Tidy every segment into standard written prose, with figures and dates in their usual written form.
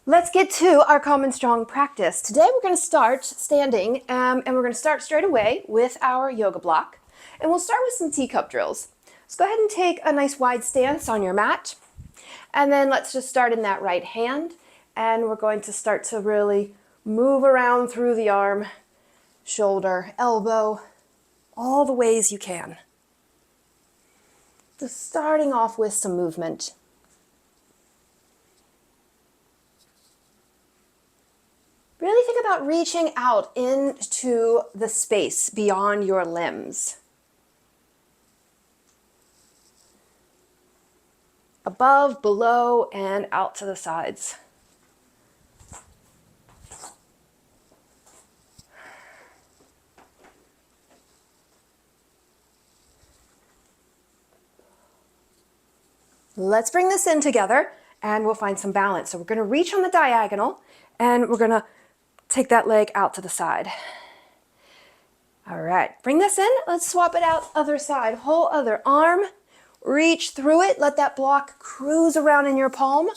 Let's get to our common strong practice. Today we're going to start standing and we're going to start straight away with our yoga block. And we'll start with some teacup drills. So go ahead and take a nice wide stance on your mat. And then let's just start in that right hand. And we're going to start to really move around through the arm, shoulder, elbow, all the ways you can. Just starting off with some movement. Really think about reaching out into the space beyond your limbs. Above, below, and out to the sides. Let's bring this in together and we'll find some balance. So we're going to reach on the diagonal and we're going to take that leg out to the side. All right, bring this in. Let's swap it out other side. Whole other arm. Reach through it. Let that block cruise around in your palm.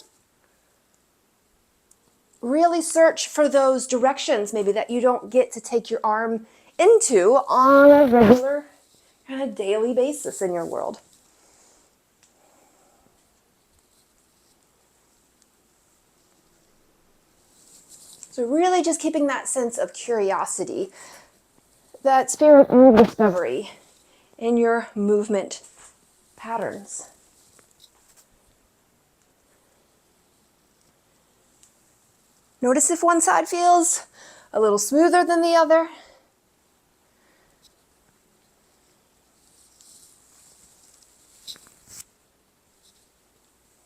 Really search for those directions maybe that you don't get to take your arm into on a regular kind of daily basis in your world. So really just keeping that sense of curiosity, that spirit of discovery in your movement patterns. Notice if one side feels a little smoother than the other.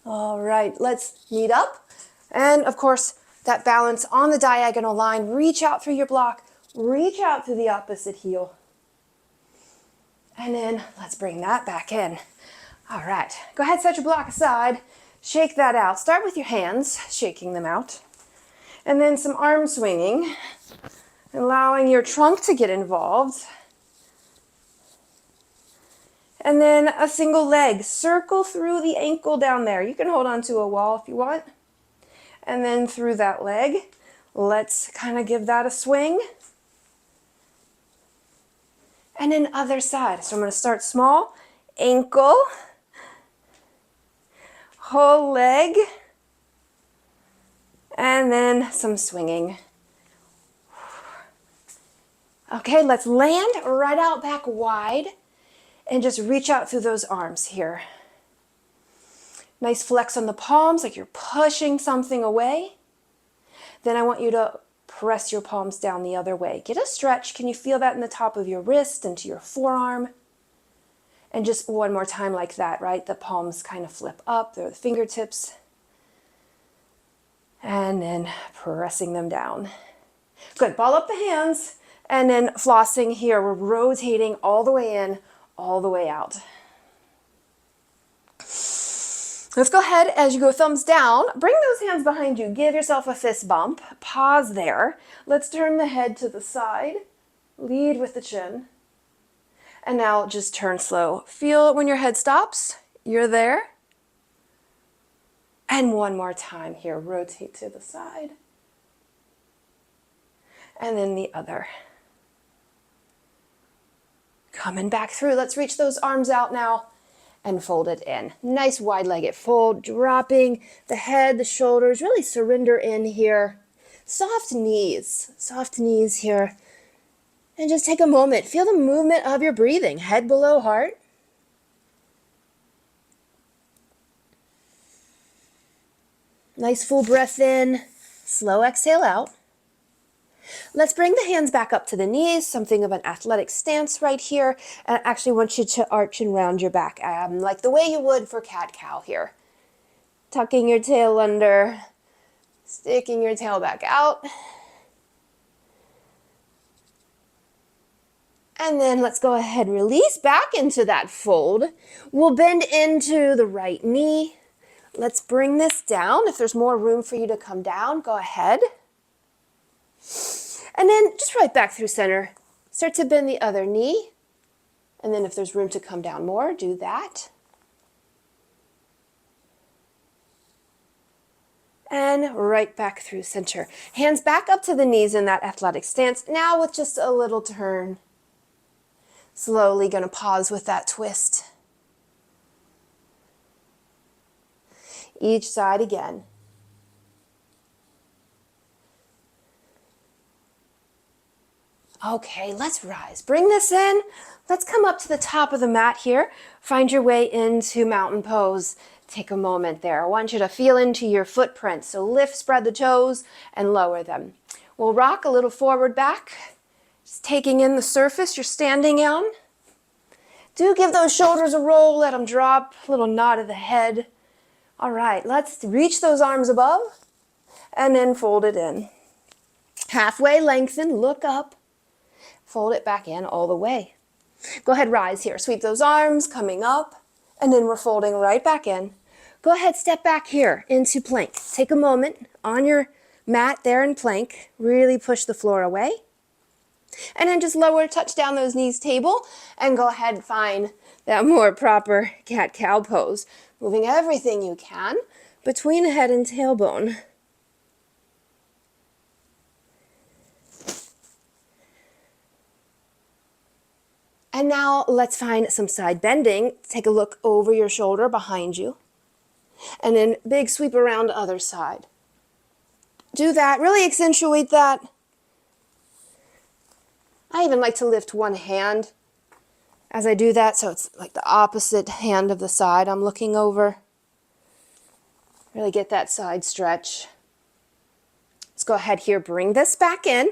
All right, let's meet up. And of course, that balance on the diagonal line. Reach out through your block. Reach out through the opposite heel. And then let's bring that back in. All right, go ahead, set your block aside. Shake that out. Start with your hands, shaking them out. And then some arm swinging, allowing your trunk to get involved. And then a single leg. Circle through the ankle down there. You can hold on to a wall if you want. And then through that leg, let's kind of give that a swing. And then other side. So I'm going to start small, ankle, whole leg, and then some swinging. Okay, let's land right out back wide and just reach out through those arms here. Nice flex on the palms, like you're pushing something away. Then I want you to press your palms down the other way. Get a stretch. Can you feel that in the top of your wrist, into your forearm? And just one more time like that, right? The palms kind of flip up, they're the fingertips. And then pressing them down. Good, ball up the hands. And then flossing here, we're rotating all the way in, all the way out. Let's go ahead, as you go thumbs down, bring those hands behind you. Give yourself a fist bump. Pause there. Let's turn the head to the side. Lead with the chin. And now just turn slow. Feel it when your head stops. You're there. And one more time here. Rotate to the side. And then the other. Coming back through. Let's reach those arms out now. And fold it in. Nice wide-legged fold, dropping the head, the shoulders, really surrender in here. Soft knees here. And just take a moment. Feel the movement of your breathing, head below heart. Nice full breath in, slow exhale out. Let's bring the hands back up to the knees, something of an athletic stance right here. And I actually want you to arch and round your back, like the way you would for cat-cow here. Tucking your tail under, sticking your tail back out. And then let's go ahead, release back into that fold. We'll bend into the right knee. Let's bring this down. If there's more room for you to come down, go ahead. And then just right back through center. Start to bend the other knee. And then if there's room to come down more, do that. and right back through center. Hands back up to the knees in that athletic stance. Now with just a little turn. Slowly going to pause with that twist. Each side again. Okay, let's rise. Bring this in. Let's come up to the top of the mat here. Find your way into mountain pose. Take a moment there. I want you to feel into your footprint. So lift, spread the toes, and lower them. We'll rock a little forward back. Just taking in the surface you're standing on. Do give those shoulders a roll. Let them drop. A little nod of the head. All right, let's reach those arms above and then fold it in. Halfway lengthen, look up. Fold it back in all the way. Go ahead, rise here. Sweep those arms, coming up, and then we're folding right back in. Go ahead, step back here into plank. Take a moment on your mat there in plank. Really push the floor away. And then just lower, touch down those knees table, and go ahead and find that more proper cat-cow pose. Moving everything you can between head and tailbone. And now let's find some side bending. Take a look over your shoulder behind you. And then big sweep around the other side. Do that, really accentuate that. I even like to lift one hand as I do that, so it's like the opposite hand of the side I'm looking over. Really get that side stretch. Let's go ahead here, bring this back in.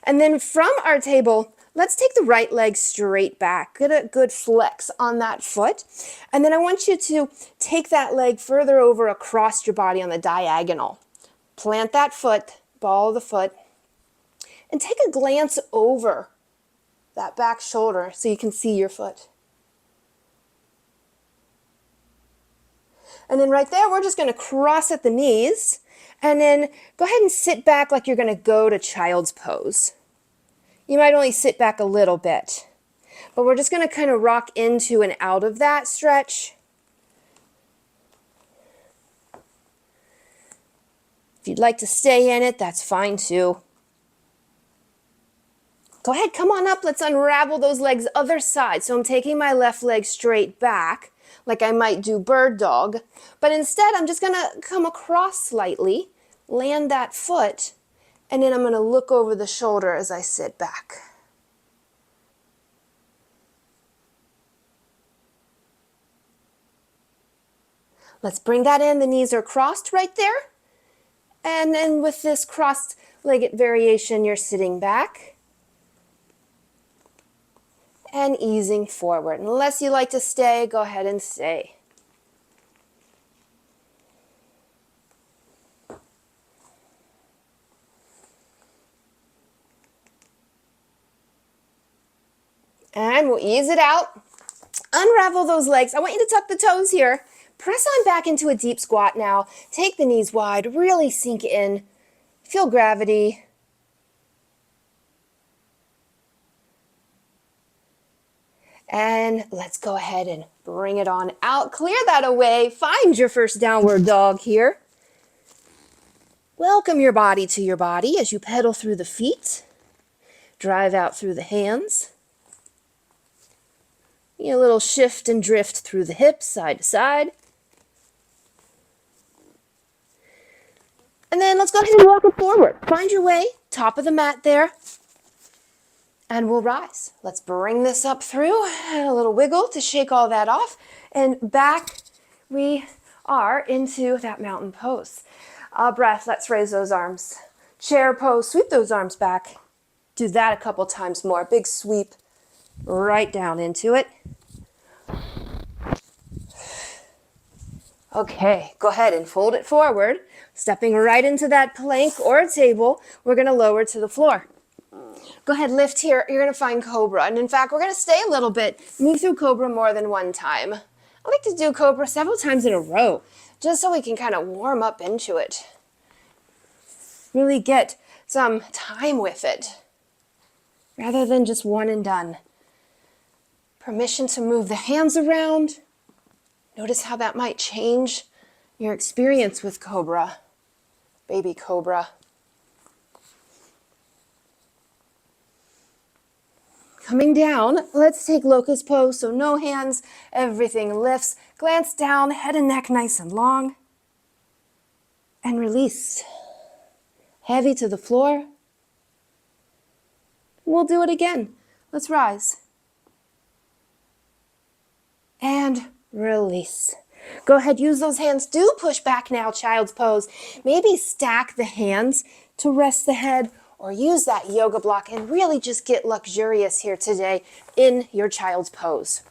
And then from our table, let's take the right leg straight back. Get a good flex on that foot. And then I want you to take that leg further over across your body on the diagonal. Plant that foot, ball of the foot, and take a glance over that back shoulder so you can see your foot. And then right there, we're just going to cross at the knees and then go ahead and sit back like you're going to go to child's pose. You might only sit back a little bit, but we're just going to kind of rock into and out of that stretch. If you'd like to stay in it, that's fine too. Go ahead, come on up. Let's unravel those legs other side. So I'm taking my left leg straight back like I might do bird dog, but instead I'm just going to come across slightly, land that foot, and then I'm going to look over the shoulder as I sit back. Let's bring that in. The knees are crossed right there. And then with this crossed-legged variation, you're sitting back and easing forward. Unless you like to stay, go ahead and stay. And we'll ease it out. Unravel those legs. I want you to tuck the toes here. Press on back into a deep squat now. Take the knees wide. Really sink in. Feel gravity. And let's go ahead and bring it on out. Clear that away. Find your first downward dog here. Welcome your body to your body as you pedal through the feet. Drive out through the hands. A little shift and drift through the hips, side to side. And then let's go ahead and walk it forward. Find your way, top of the mat there. And we'll rise. Let's bring this up through. A little wiggle to shake all that off. And back we are into that mountain pose. Breath, let's raise those arms. Chair pose, sweep those arms back. Do that a couple times more. Big sweep right down into it. Okay, go ahead and fold it forward. Stepping right into that plank or a table, we're going to lower to the floor. Go ahead, lift here. You're going to find Cobra. And in fact, we're going to stay a little bit. Move through Cobra more than one time. I like to do Cobra several times in a row, just so we can kind of warm up into it. Really get some time with it, rather than just one and done. Permission to move the hands around. Notice how that might change your experience with Cobra. baby cobra. Coming down, let's take locust pose, so no hands, everything lifts. Glance down, head and neck nice and long. And release. Heavy to the floor. We'll do it again. Let's rise. And release. Go ahead, use those hands. Do push back now, child's pose. Maybe stack the hands to rest the head, or use that yoga block and really just get luxurious here today in your child's pose.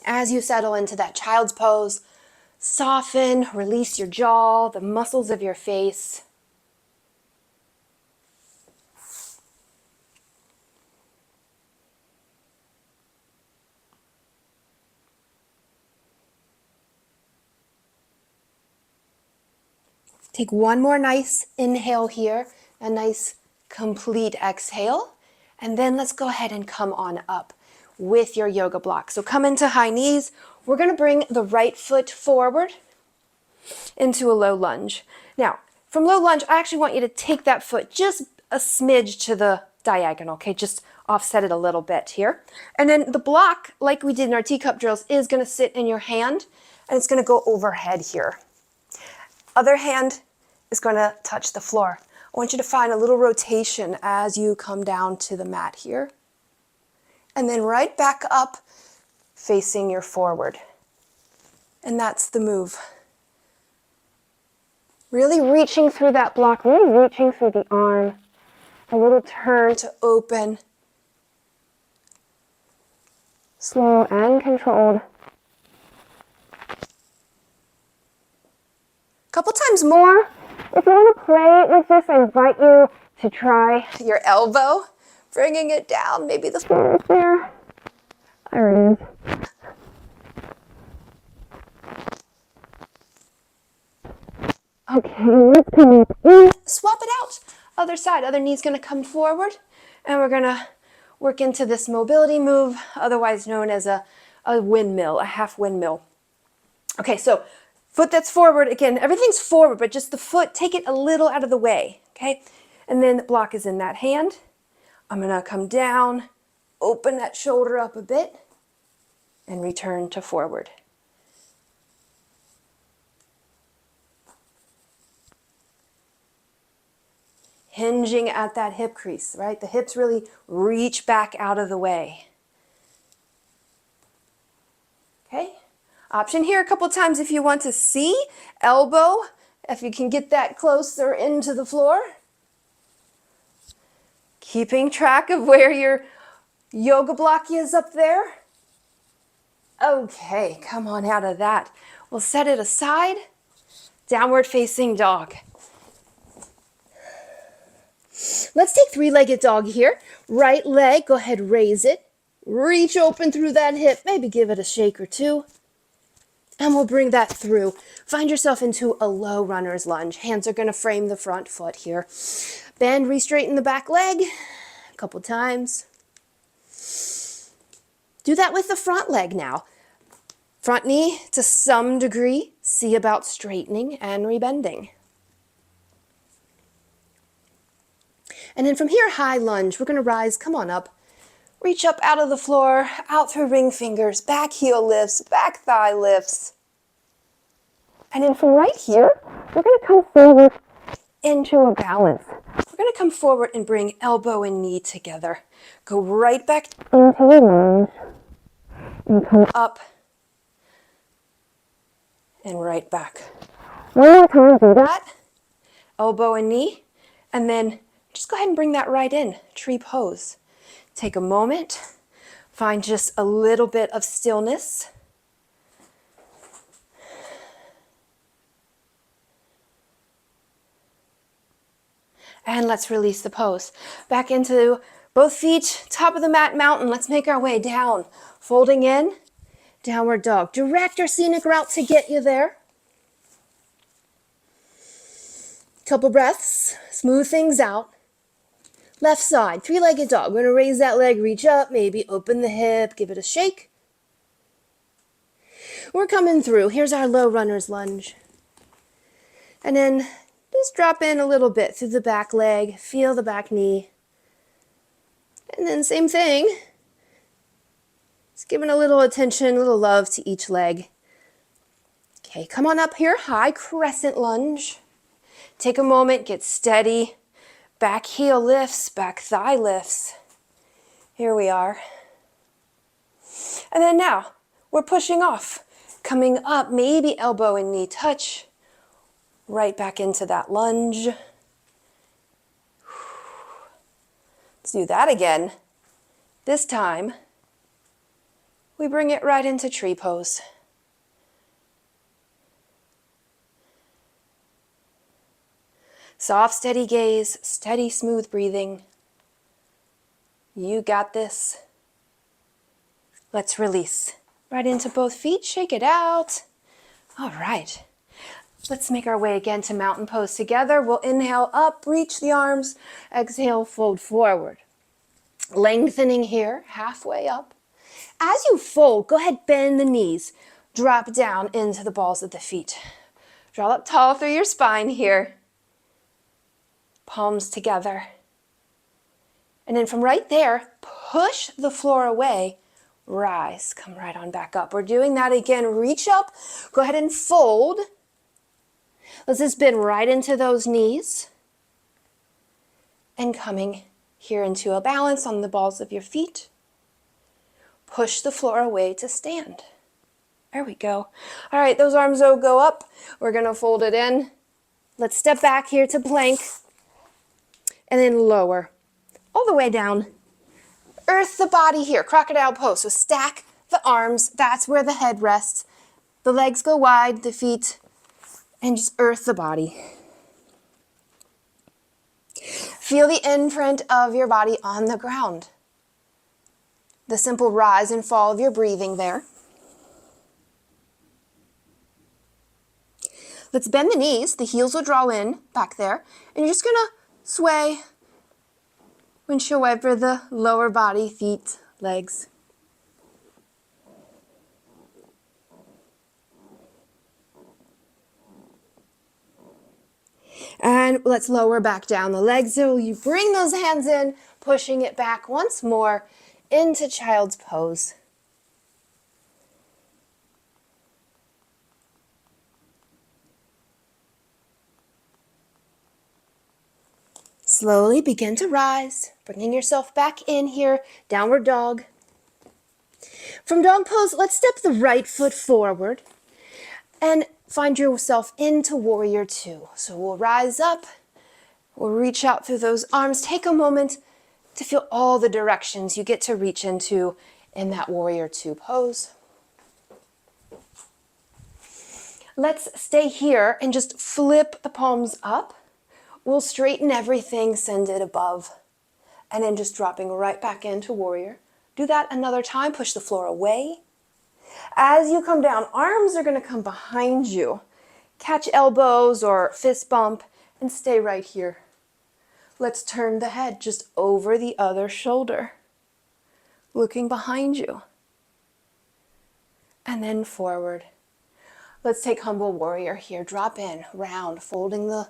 As you settle into that child's pose, soften, release your jaw, the muscles of your face. Take one more nice inhale here, a nice complete exhale, and then let's go ahead and come on up with your yoga block. So come into high knees. We're going to bring the right foot forward into a low lunge. Now, from low lunge, I actually want you to take that foot just a smidge to the diagonal, okay? Just offset it a little bit here. And then the block, like we did in our teacup drills, is going to sit in your hand, and it's going to go overhead here. Other hand is going to touch the floor. I want you to find a little rotation as you come down to the mat here. And then right back up, facing your forward. And that's the move. Really reaching through that block, really reaching through the arm. A little turn to open. Slow and controlled. Couple times more. If you want to play with this, I invite you to try your elbow, bringing it down. Maybe the floor is there. There it is. Okay, let's come in. Swap it out. Other side. Other knee's going to come forward, and we're going to work into this mobility move, otherwise known as a windmill, a half windmill. Okay, so foot that's forward, again, everything's forward, but just the foot, take it a little out of the way, okay? And then the block is in that hand. I'm gonna come down, open that shoulder up a bit, and return to forward. Hinging at that hip crease, right? The hips really reach back out of the way. Okay? Option here a couple times if you want to see. Elbow, if you can get that closer into the floor. Keeping track of where your yoga block is up there. Okay, come on out of that. We'll set it aside. Downward facing dog. Let's take three-legged dog here. Right leg, go ahead, raise it. Reach open through that hip. Maybe give it a shake or two. And we'll bring that through. Find yourself into a low runner's lunge. Hands are going to frame the front foot here. Bend, re-straighten the back leg a couple times. Do that with the front leg now. Front knee to some degree. See about straightening and rebending. And then from here, high lunge. We're going to rise. Come on up. Reach up out of the floor, out through ring fingers, back heel lifts, back thigh lifts. And then from right here, we're going to come forward into a balance. We're going to come forward and bring elbow and knee together. Go right back into your lunge and come up and right back. One more time, do that. Elbow and knee. And then just go ahead and bring that right in, tree pose. Take a moment, find just a little bit of stillness. And let's release the pose. Back into both feet, top of the mat, mountain. Let's make our way down. Folding in, downward dog. Direct or scenic route to get you there. Couple breaths, smooth things out. Left side, three-legged dog. We're going to raise that leg, reach up, maybe open the hip, give it a shake. We're coming through. Here's our low runner's lunge. And then just drop in a little bit through the back leg, feel the back knee. And then same thing. Just giving a little attention, a little love to each leg. Okay, come on up here, high crescent lunge. Take a moment, get steady. Back heel lifts, back thigh lifts. Here we are. And then now, we're pushing off. Coming up, maybe elbow and knee touch. Right back into that lunge. Let's do that again. This time, we bring it right into tree pose. Soft, steady gaze, steady, smooth breathing. You got this. Let's release. Right into both feet, shake it out. All right. Let's make our way again to mountain pose together. We'll inhale up, reach the arms. Exhale, fold forward. Lengthening here, halfway up. As you fold, go ahead, bend the knees. Drop down into the balls of the feet. Draw up tall through your spine here. Palms together. And then from right there, push the floor away. Rise, come right on back up. We're doing that again. Reach up, go ahead and fold. Let's just bend right into those knees. And coming here into a balance on the balls of your feet. Push the floor away to stand. There we go. All right, those arms will go up. We're gonna fold it in. Let's step back here to plank. And then lower, all the way down. Earth the body here, crocodile pose. So stack the arms, that's where the head rests. The legs go wide, the feet, and just earth the body. Feel the imprint of your body on the ground. The simple rise and fall of your breathing there. Let's bend the knees, the heels will draw in back there, and you're just gonna sway, windshield wiper the lower body, feet, legs. And let's lower back down the legs. So you bring those hands in, pushing it back once more into child's pose. Slowly begin to rise, bringing yourself back in here, downward dog. From dog pose, let's step the right foot forward and find yourself into warrior two. So we'll rise up, we'll reach out through those arms. Take a moment to feel all the directions you get to reach into in that warrior two pose. Let's stay here and just flip the palms up. We'll straighten everything, send it above, and then just dropping right back into warrior. Do that another time, push the floor away. As you come down, arms are gonna come behind you. Catch elbows or fist bump and stay right here. Let's turn the head just over the other shoulder, looking behind you. And then forward. Let's take humble warrior here. Drop in, round, folding the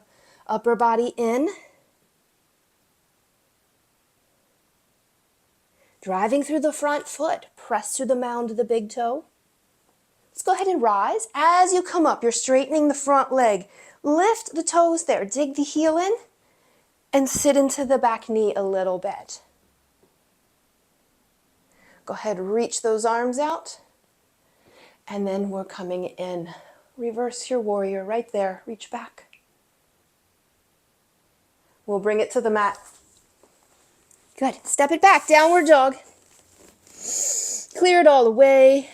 upper body in. Driving through the front foot, press through the mound of the big toe. Let's go ahead and rise. As you come up, you're straightening the front leg. Lift the toes there, dig the heel in, and sit into the back knee a little bit. Go ahead, reach those arms out. And then we're coming in. Reverse your warrior right there, reach back. We'll bring it to the mat. Good. Step it back, downward dog. Clear it all away.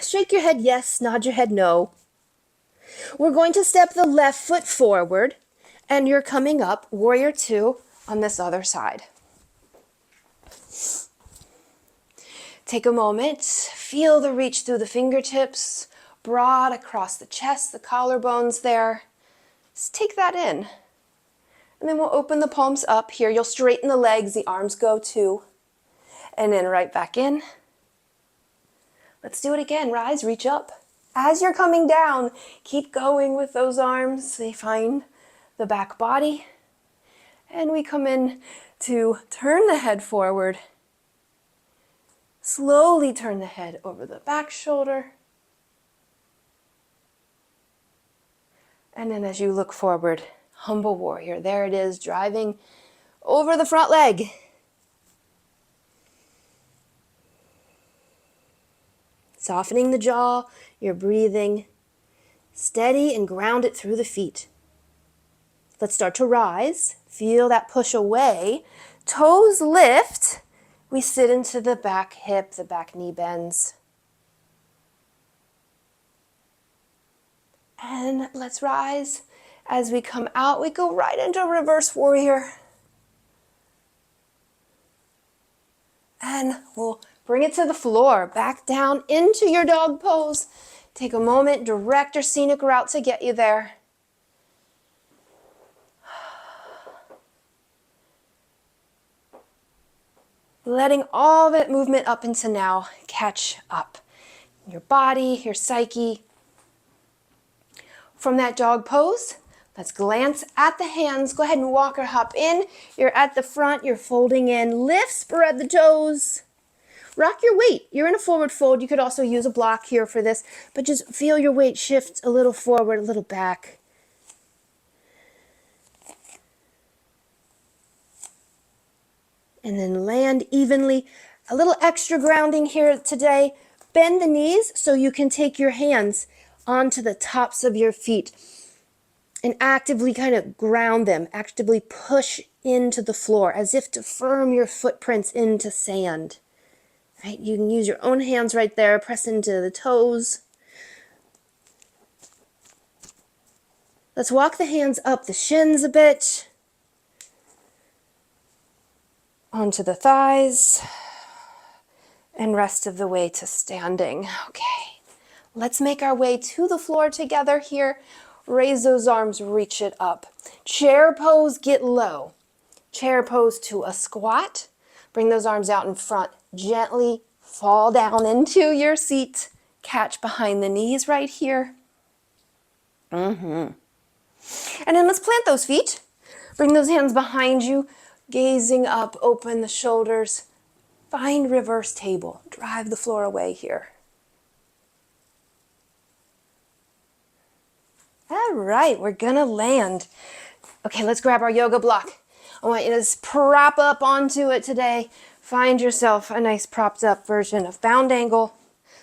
Shake your head yes, nod your head no. We're going to step the left foot forward, and you're coming up, warrior two, on this other side. Take a moment, feel the reach through the fingertips, broad across the chest, the collarbones there. Just take that in. And then we'll open the palms up here. You'll straighten the legs, the arms go too. And then right back in. Let's do it again. Rise, reach up. As you're coming down, keep going with those arms. They find the back body. And we come in to turn the head forward. Slowly turn the head over the back shoulder. And then as you look forward, humble warrior. There it is, driving over the front leg. Softening the jaw, you're breathing steady and ground it through the feet. Let's start to rise. Feel that push away. Toes lift. We sit into the back hip, the back knee bends. And let's rise. As we come out, we go right into reverse warrior. And we'll bring it to the floor, back down into your dog pose. Take a moment, direct your scenic route to get you there. Letting all that movement up into now catch up. Your body, your psyche. From that dog pose, let's glance at the hands. Go ahead and walk or hop in. You're at the front, you're folding in. Lift, spread the toes. Rock your weight. You're in a forward fold. You could also use a block here for this, but just feel your weight shift a little forward, a little back. And then land evenly. A little extra grounding here today. Bend the knees so you can take your hands onto the tops of your feet and actively kind of ground them, actively push into the floor as if to firm your footprints into sand. Right? You can use your own hands right there, press into the toes. Let's walk the hands up the shins a bit. Onto the thighs. And rest of the way to standing. Okay. Let's make our way to the floor together here. Raise those arms, reach it up. Chair pose, get low. Chair pose to a squat. Bring those arms out in front. Gently fall down into your seat. Catch behind the knees right here. And then let's plant those feet. Bring those hands behind you. Gazing up, open the shoulders. Find reverse table. Drive the floor away here. All right, we're gonna land. Okay, let's grab our yoga block. I want you to prop up onto it today. Find yourself a nice propped up version of bound angle.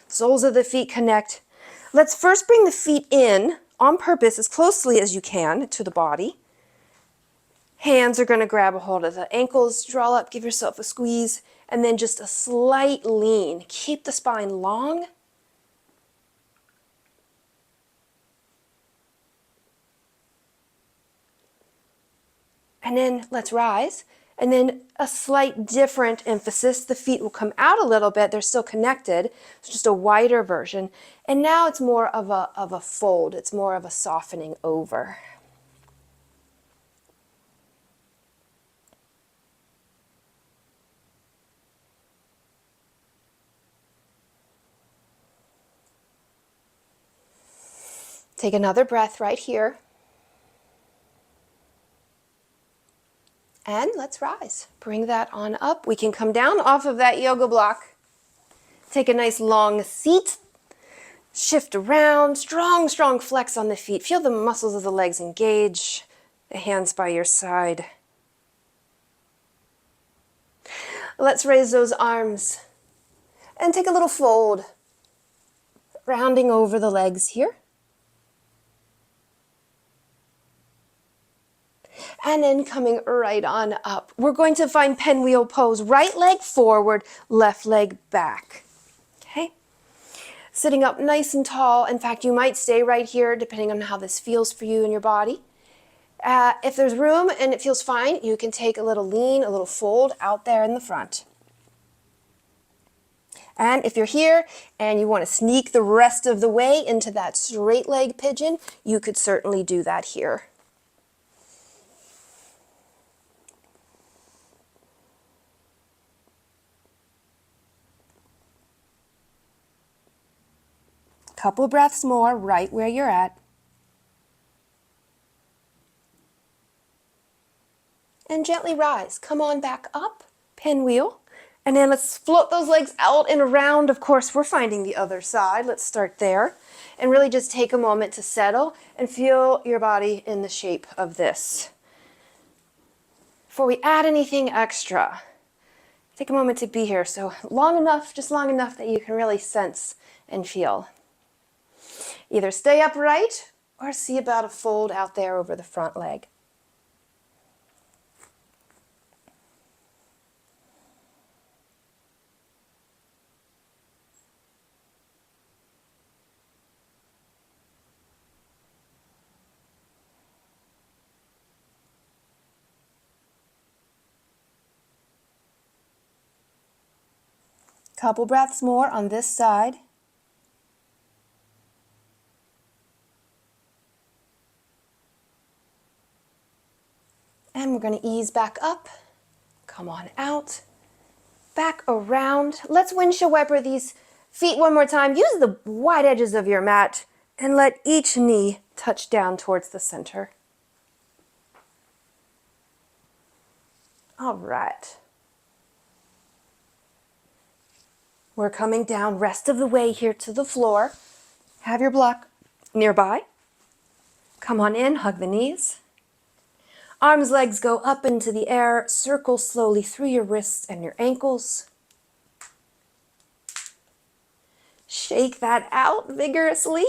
Soles of the feet connect. Let's first bring the feet in on purpose as closely as you can to the body. Hands are gonna grab a hold of the ankles, draw up, give yourself a squeeze, and then just a slight lean. Keep the spine long. And then let's rise. And then a slight different emphasis. The feet will come out a little bit. They're still connected. It's just a wider version. And now it's more of a fold. It's more of a softening over. Take another breath right here. And let's rise. Bring that on up. We can come down off of that yoga block. Take a nice long seat. Shift around. Strong, strong flex on the feet. Feel the muscles of the legs engage. The hands by your side. Let's raise those arms. And take a little fold. Rounding over the legs here. And then coming right on up. We're going to find pinwheel pose. Right leg forward, left leg back. Okay? Sitting up nice and tall. In fact, you might stay right here depending on how this feels for you and your body. If there's room and it feels fine, you can take a little lean, a little fold out there in the front. And if you're here and you want to sneak the rest of the way into that straight leg pigeon, you could certainly do that here. Couple breaths more right where you're at. And gently rise. Come on back up, pinwheel. And then let's float those legs out and around. Of course, we're finding the other side. Let's start there. And really just take a moment to settle and feel your body in the shape of this. Before we add anything extra, take a moment to be here. So long enough, just long enough that you can really sense and feel. Either stay upright or see about a fold out there over the front leg. Couple breaths more on this side. And we're going to ease back up. Come on out. Back around. Let's windshield wiper these feet one more time. Use the wide edges of your mat and let each knee touch down towards the center. All right. We're coming down rest of the way here to the floor. Have your block nearby. Come on in, hug the knees. Arms, legs go up into the air. Circle slowly through your wrists and your ankles. Shake that out vigorously.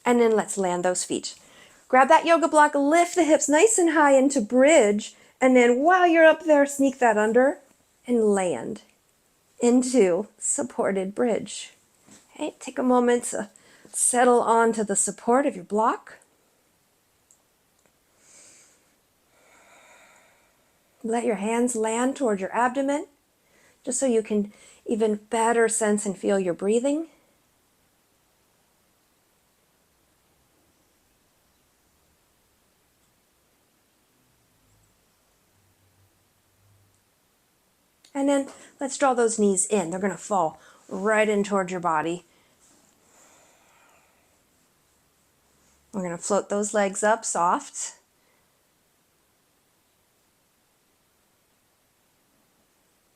And then let's land those feet. Grab that yoga block, lift the hips nice and high into bridge. And then while you're up there, sneak that under and land into supported bridge. Okay, take a moment to settle onto the support of your block. Let your hands land toward your abdomen, just so you can even better sense and feel your breathing. And then let's draw those knees in. They're going to fall right in towards your body. We're going to float those legs up soft.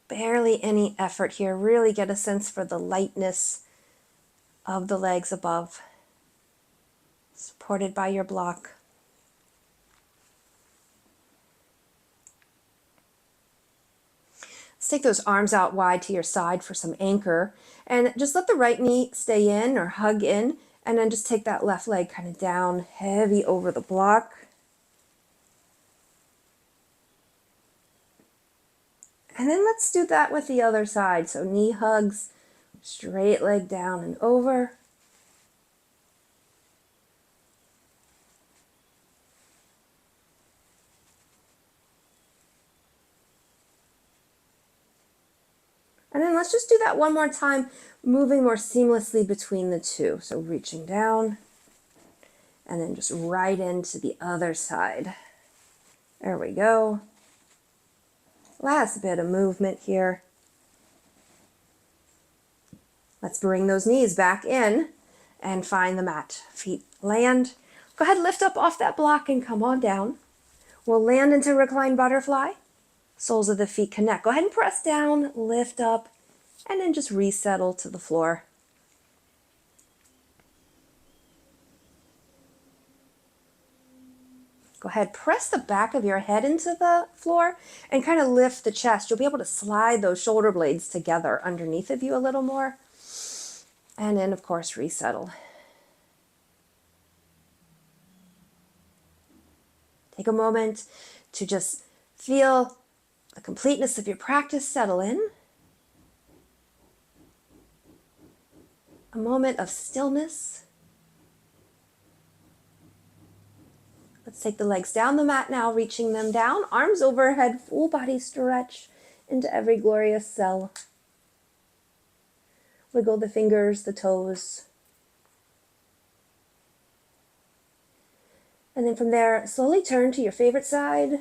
Barely any effort here. Really get a sense for the lightness of the legs above, supported by your block. Let's take those arms out wide to your side for some anchor, and just let the right knee stay in or hug in, and then just take that left leg kind of down, heavy over the block. And then let's do that with the other side. So knee hugs, straight leg down and over. And then let's just do that one more time, moving more seamlessly between the two. So reaching down and then just right into the other side. There we go. Last bit of movement here. Let's bring those knees back in and find the mat. Feet land. Go ahead, lift up off that block and come on down. We'll land into reclined butterfly. Soles of the feet connect. Go ahead and press down, lift up, and then just resettle to the floor. Go ahead, press the back of your head into the floor and kind of lift the chest. You'll be able to slide those shoulder blades together underneath of you a little more. And then, of course, resettle. Take a moment to just feel the completeness of your practice settle in. A moment of stillness. Let's take the legs down the mat now, reaching them down. Arms overhead, full body stretch into every glorious cell. Wiggle the fingers, the toes. And then from there, slowly turn to your favorite side.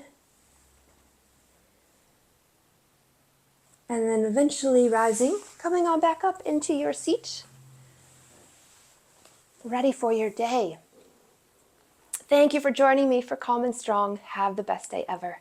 And then eventually rising, coming on back up into your seat. ready for your day. Thank you for joining me for Calm and Strong. Have the best day ever.